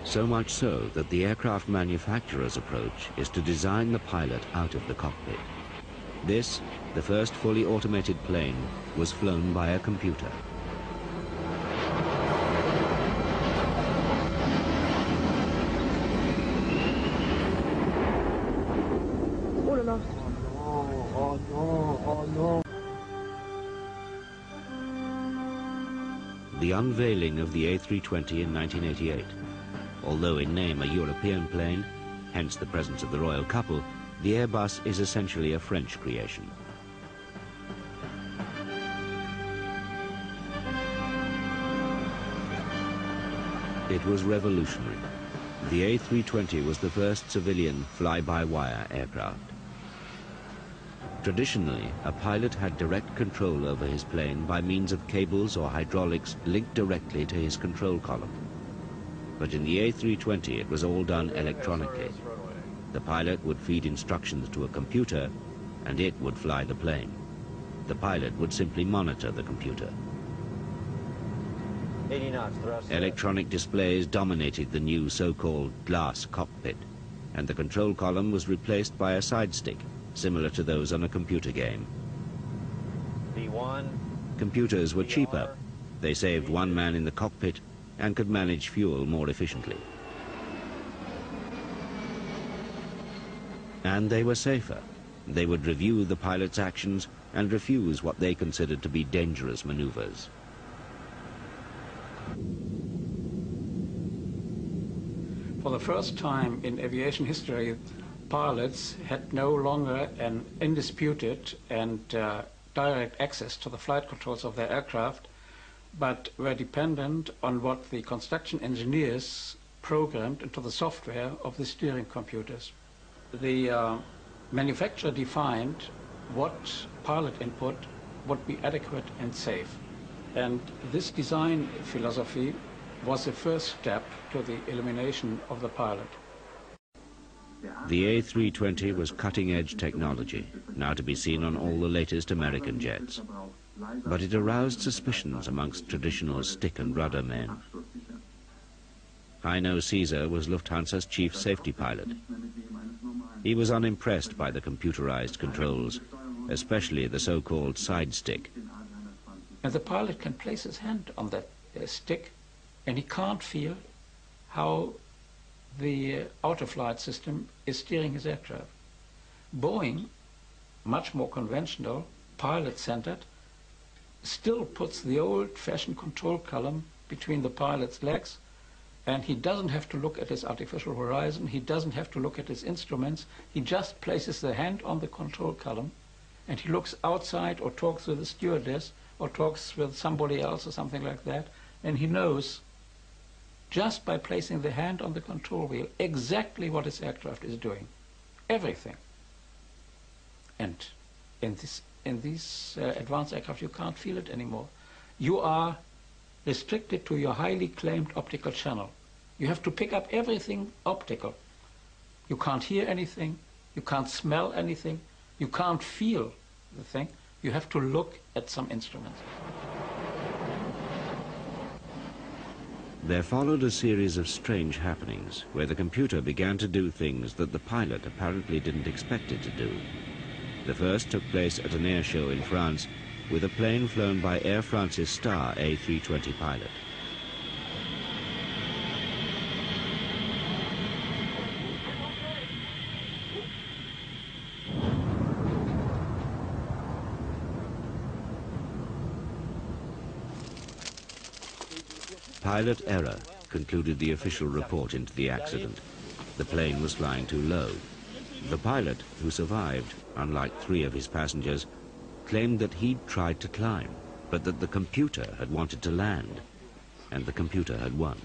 So much so that the aircraft manufacturer's approach is to design the pilot out of the cockpit. This, the first fully automated plane, was flown by a computer. Oh là là. Oh no, oh no. The unveiling of the A320 in 1988. Although in name a European plane, hence the presence of the royal couple, the Airbus is essentially a French creation. It was revolutionary. The A320 was the first civilian fly-by-wire aircraft. Traditionally, a pilot had direct control over his plane by means of cables or hydraulics linked directly to his control column. But in the A320, it was all done electronically. The pilot would feed instructions to a computer, and it would fly the plane. The pilot would simply monitor the computer. 80 knots, thrust. Electronic displays dominated the new so-called glass cockpit, and the control column was replaced by a side stick, similar to those on a computer game. V1. Computers were cheaper. They saved one man in the cockpit and could manage fuel more efficiently. And they were safer. They would review the pilot's actions and refuse what they considered to be dangerous maneuvers. For the first time in aviation history, pilots had no longer an undisputed and direct access to the flight controls of their aircraft, but were dependent on what the construction engineers programmed into the software of the steering computers. The manufacturer defined what pilot input would be adequate and safe. And this design philosophy was the first step to the elimination of the pilot. The A320 was cutting-edge technology, now to be seen on all the latest American jets. But it aroused suspicions amongst traditional stick and rudder men. Heino Caesar was Lufthansa's chief safety pilot. He was unimpressed by the computerized controls, especially the so-called side stick. And the pilot can place his hand on that stick, and he can't feel how the autoflight system is steering his aircraft. Boeing, much more conventional, pilot-centered, still puts the old-fashioned control column between the pilot's legs, and he doesn't have to look at his artificial horizon, he doesn't have to look at his instruments, he just places the hand on the control column, and he looks outside or talks with the stewardess or talks with somebody else or something like that, and he knows just by placing the hand on the control wheel exactly what his aircraft is doing. Everything. And in these advanced aircraft, you can't feel it anymore. You are restricted to your highly claimed optical channel. You have to pick up everything optical. You can't hear anything, you can't smell anything, you can't feel the thing. You have to look at some instruments. There followed a series of strange happenings where the computer began to do things that the pilot apparently didn't expect it to do. The first took place at an air show in France with a plane flown by Air France's star A320 pilot. Pilot error, concluded the official report into the accident. The plane was flying too low. The pilot, who survived, unlike 3 of his passengers, claimed that he'd tried to climb, but that the computer had wanted to land, and the computer had won.